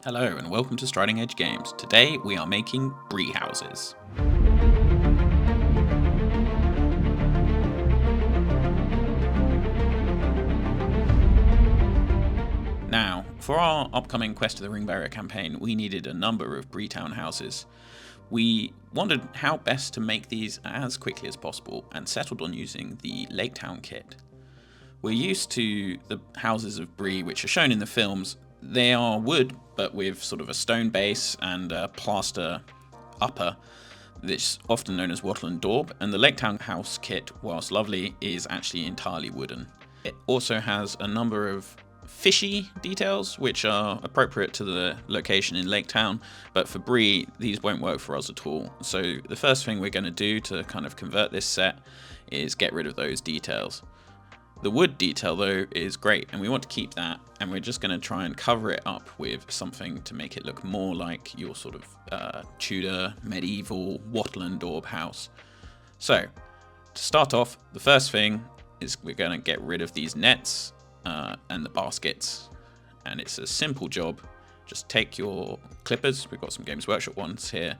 Hello and welcome to Striding Edge Games. Today we are making Bree houses. Now, for our upcoming Quest of the Ring Barrier campaign, we needed a number of Bree Town houses. We wondered how best to make these as quickly as possible and settled on using the Lake Town kit. We're used to the houses of Bree which are shown in the films. They are wood, but with sort of a stone base and a plaster upper. That's often known as wattle and daub, and the Lake Town house kit, whilst lovely, is actually entirely wooden. It also has a number of fishy details which are appropriate to the location in Lake Town, but for Bree these won't work for us at all. So the first thing we're going to do to kind of convert this set is get rid of those details. The wood detail though is great and we want to keep that, and we're just going to try and cover it up with something to make it look more like your sort of Tudor medieval wattle and daub house. So to start off, the first thing is we're going to get rid of these nets and the baskets, and it's a simple job. Just take your clippers, we've got some Games Workshop ones here,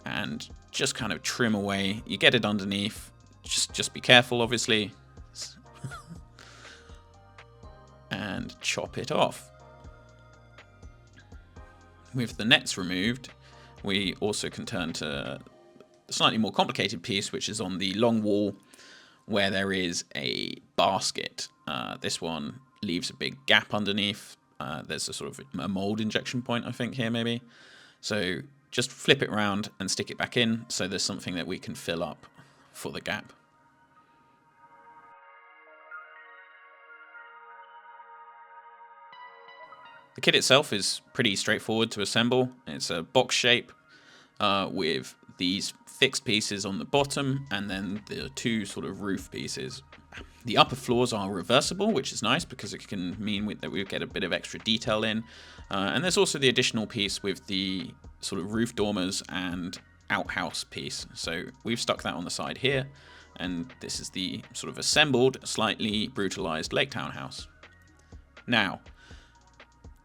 and just kind of trim away. You get it underneath, just be careful obviously, and chop it off. With the nets removed, we also can turn to the slightly more complicated piece, which is on the long wall where there is a basket. This one leaves a big gap underneath. There's a sort of a mold injection point, I think, here maybe. So just flip it around and stick it back in so there's something that we can fill up for the gap. The kit itself is pretty straightforward to assemble. It's a box shape with these fixed pieces on the bottom and then the two sort of roof pieces. The upper floors are reversible, which is nice because it can mean that we get a bit of extra detail in. And there's also the additional piece with the sort of roof dormers and outhouse piece. So we've stuck that on the side here, and this is the sort of assembled, slightly brutalized Lake Town house. Now,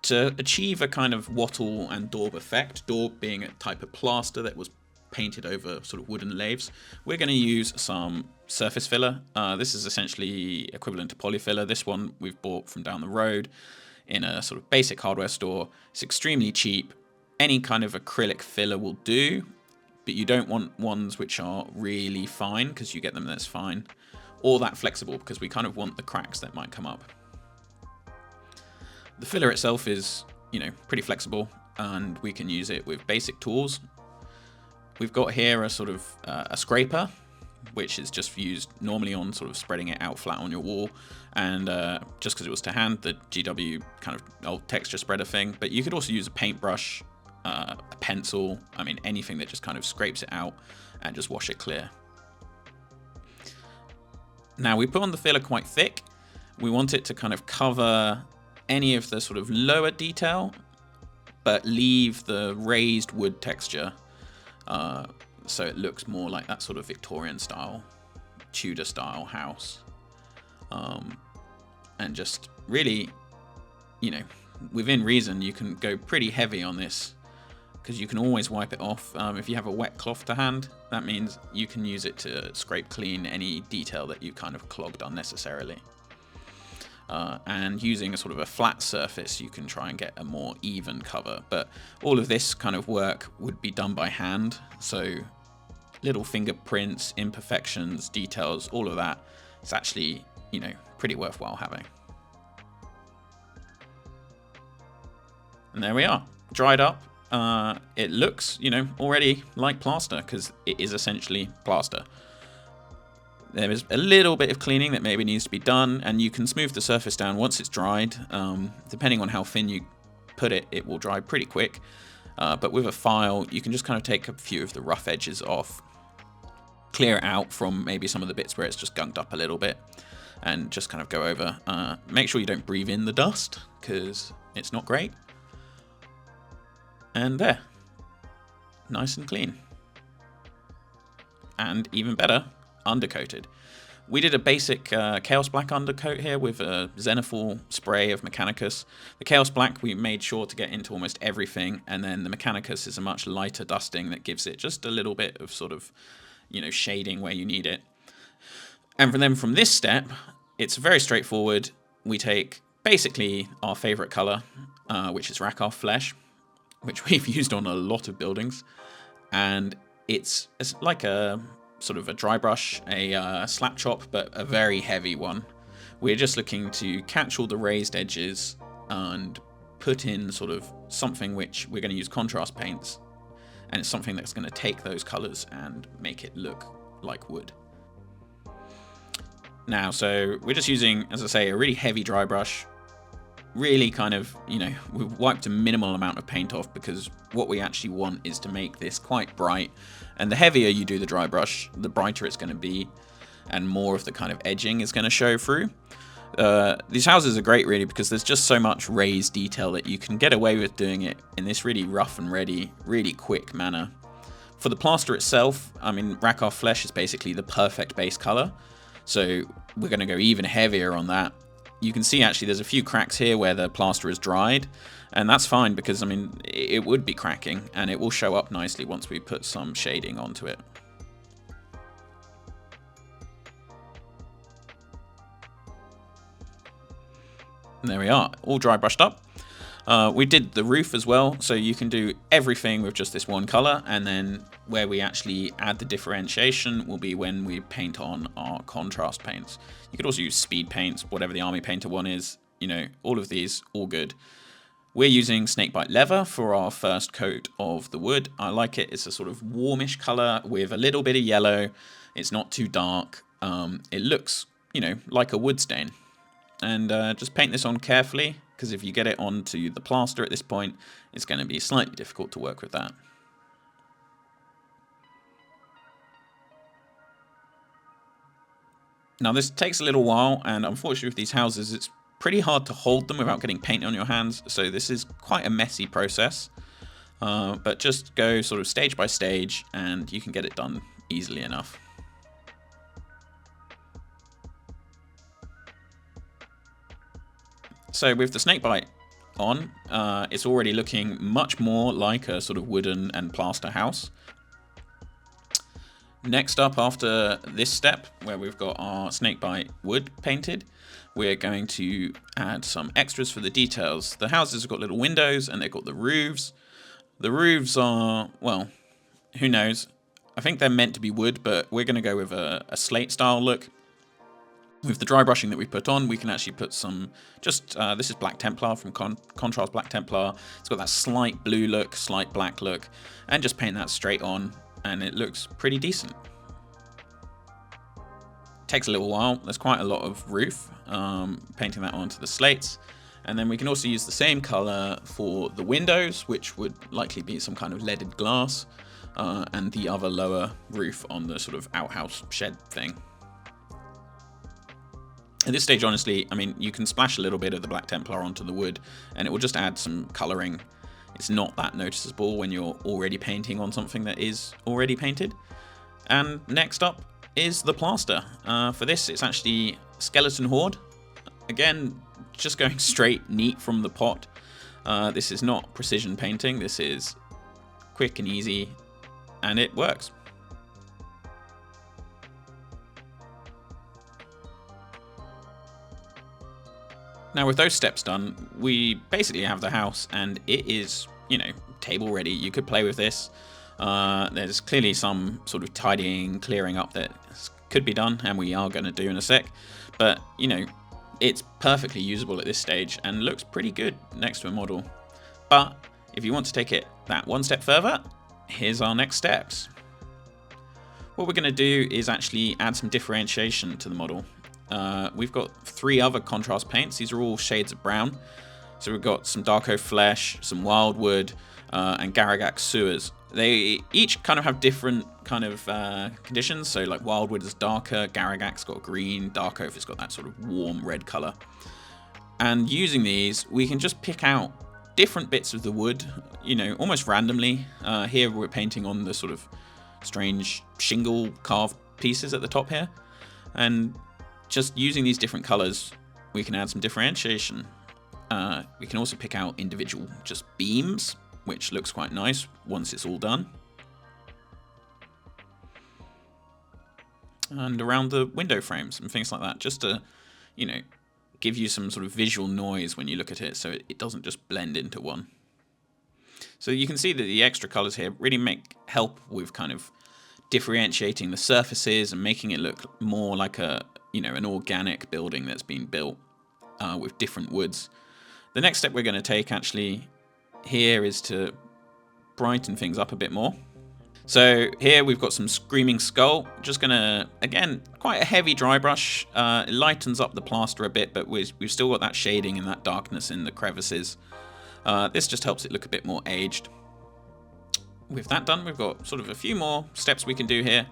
to achieve a kind of wattle and daub effect, daub being a type of plaster that was painted over sort of wooden laths, we're going to use some surface filler. This is essentially equivalent to polyfiller. This one we've bought from down the road in a sort of basic hardware store. It's extremely cheap. Any kind of acrylic filler will do, but you don't want ones which are really fine because you get them that's fine, or that flexible because we kind of want the cracks that might come up. The filler itself is, pretty flexible, and we can use it with basic tools. We've got here a sort of a scraper, which is just used normally on sort of spreading it out flat on your wall, and just because it was to hand, the GW kind of old texture spreader thing. But you could also use a paintbrush, a pencil, anything that just kind of scrapes it out and just wash it clear. Now we put on the filler quite thick. We want it to kind of cover any of the sort of lower detail, but leave the raised wood texture, so it looks more like that sort of Victorian style, Tudor style house. And just really, within reason, you can go pretty heavy on this because you can always wipe it off. If you have a wet cloth to hand, that means you can use it to scrape clean any detail that you kind of clogged unnecessarily. And using a sort of a flat surface, you can try and get a more even cover. But all of this kind of work would be done by hand. So little fingerprints, imperfections, details, all of that, it's actually, pretty worthwhile having. And there we are, dried up. It looks, already like plaster because it is essentially plaster. There is a little bit of cleaning that maybe needs to be done, and you can smooth the surface down once it's dried. Depending on how thin you put it, it will dry pretty quick. But with a file, you can just kind of take a few of the rough edges off, clear it out from maybe some of the bits where it's just gunked up a little bit, and just kind of go over. Make sure you don't breathe in the dust, because it's not great. And there, nice and clean. And even better, undercoated. We did a basic Chaos Black undercoat here with a Xenophil spray of Mechanicus. The Chaos Black we made sure to get into almost everything, and then the Mechanicus is a much lighter dusting that gives it just a little bit of sort of, shading where you need it. And then from this step, it's very straightforward. We take basically our favorite color, which is Rakarth Flesh, which we've used on a lot of buildings, and it's like a sort of a dry brush, a slap chop, but a very heavy one. We're just looking to catch all the raised edges and put in sort of something which we're going to use contrast paints, and it's something that's going to take those colors and make it look like wood. Now, so we're just using, as I say, a really heavy dry brush. Really kind of, we've wiped a minimal amount of paint off because what we actually want is to make this quite bright. And the heavier you do the dry brush, the brighter it's going to be, and more of the kind of edging is going to show through. These houses are great really because there's just so much raised detail that you can get away with doing it in this really rough and ready, really quick manner. For the plaster itself, I mean, Rakarth Flesh is basically the perfect base color. So we're going to go even heavier on that. You can see actually there's a few cracks here where the plaster is dried, and that's fine because, I mean, it would be cracking and it will show up nicely once we put some shading onto it. And there we are, all dry brushed up. We did the roof as well, so you can do everything with just this one color, and then where we actually add the differentiation will be when we paint on our contrast paints. You could also use speed paints, whatever the army painter one is, all of these, all good. We're using Snakebite Leather for our first coat of the wood. I like it, it's a sort of warmish color with a little bit of yellow. It's not too dark. It looks, like a wood stain. And just paint this on carefully, because if you get it onto the plaster at this point, it's going to be slightly difficult to work with that. Now this takes a little while, and unfortunately with these houses, it's pretty hard to hold them without getting paint on your hands, so this is quite a messy process. But just go sort of stage by stage, and you can get it done easily enough. So with the snakebite on, it's already looking much more like a sort of wooden and plaster house. Next up, after this step, where we've got our snakebite wood painted, we're going to add some extras for the details. The houses have got little windows and they've got the roofs. The roofs are, well, who knows? I think they're meant to be wood, but we're going to go with a slate style look. With the dry brushing that we put on, we can actually put some, this is Black Templar from Contrast Black Templar. It's got that slight blue look, slight black look, and just paint that straight on, and it looks pretty decent. Takes a little while, there's quite a lot of roof, painting that onto the slates. And then we can also use the same color for the windows, which would likely be some kind of leaded glass, and the other lower roof on the sort of outhouse shed thing. At this stage, honestly, I mean, you can splash a little bit of the Black Templar onto the wood, and it will just add some coloring. It's not that noticeable when you're already painting on something that is already painted. And next up is the plaster. For this, it's actually Skeleton Horde. Again, just going straight neat from the pot. This is not precision painting. This is quick and easy, and it works. Now with those steps done, we basically have the house, and it is, table ready. You could play with this. There's clearly some sort of tidying, clearing up that could be done, and we are going to do in a sec. But, it's perfectly usable at this stage and looks pretty good next to a model. But if you want to take it that one step further, here's our next steps. What we're going to do is actually add some differentiation to the model. We've got 3 other contrast paints. These are all shades of brown. So we've got some Darko Flesh, some Wildwood, and Garagak Sewers. They each kind of have different kind of conditions. So like Wildwood is darker, Garagak's got green, Dark Oath has got that sort of warm red color. And using these, we can just pick out different bits of the wood, almost randomly. Here we're painting on the sort of strange shingle carved pieces at the top here. And just using these different colors, we can add some differentiation. We can also pick out individual just beams, which looks quite nice once it's all done. And around the window frames and things like that, just to, you know, give you some sort of visual noise when you look at it, so it doesn't just blend into one. So you can see that the extra colors here really help with kind of differentiating the surfaces and making it look more like a, you know, an organic building that's been built with different woods. The next step we're going to take actually here is to brighten things up a bit more. So here we've got some Screaming Skull. Just going to, again, quite a heavy dry brush. It lightens up the plaster a bit, but we've still got that shading and that darkness in the crevices. This just helps it look a bit more aged. With that done, we've got sort of a few more steps we can do here.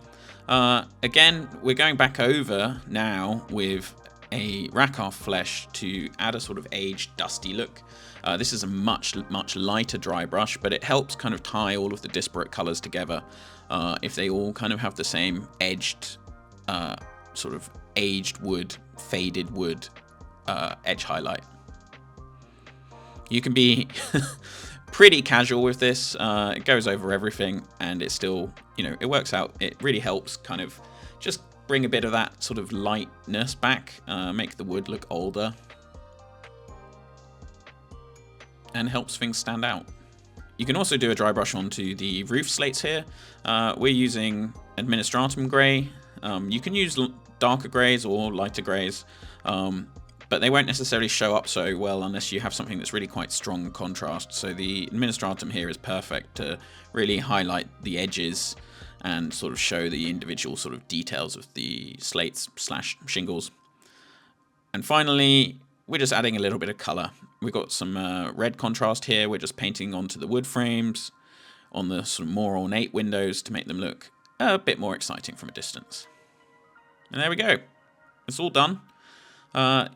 Again, we're going back over now with a Rakarth flesh to add a sort of aged, dusty look. This is a much lighter dry brush, but it helps kind of tie all of the disparate colors together if they all kind of have the same edged, sort of aged wood, faded wood edge highlight. You can be pretty casual with this. It goes over everything, and it still, you know, it works out. It really helps kind of just bring a bit of that sort of lightness back, make the wood look older, and helps things stand out. You can also do a dry brush onto the roof slates here. We're using Administratum Grey. You can use darker greys or lighter greys, but they won't necessarily show up so well unless you have something that's really quite strong contrast. So the Administratum here is perfect to really highlight the edges and sort of show the individual sort of details of the slates / shingles. And finally, we're just adding a little bit of color. We've got some red contrast here. We're just painting onto the wood frames, on the sort of more ornate windows to make them look a bit more exciting from a distance. And there we go. It's all done.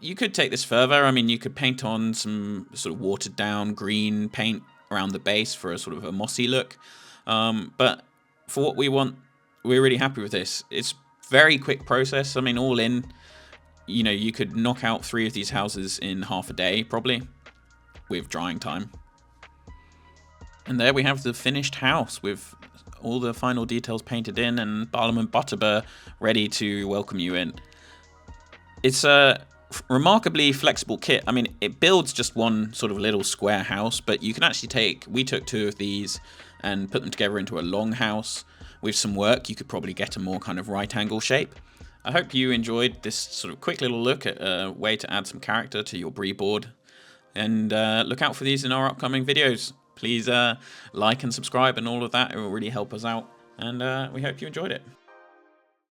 You could take this further. I mean, you could paint on some sort of watered down green paint around the base for a sort of a mossy look. But for what we want, we're really happy with this. It's very quick process. I mean, all in, you know, you could knock out 3 of these houses in half a day, probably, with drying time. And there we have the finished house with all the final details painted in and Barlam and Butterbur ready to welcome you in. It's a remarkably flexible kit. I mean, it builds just one sort of little square house, but you can actually we took 2 of these and put them together into a long house. With some work, you could probably get a more kind of right angle shape. I hope you enjoyed this sort of quick little look at a way to add some character to your Bree board. And look out for these in our upcoming videos. Please like and subscribe and all of that. It will really help us out. And we hope you enjoyed it.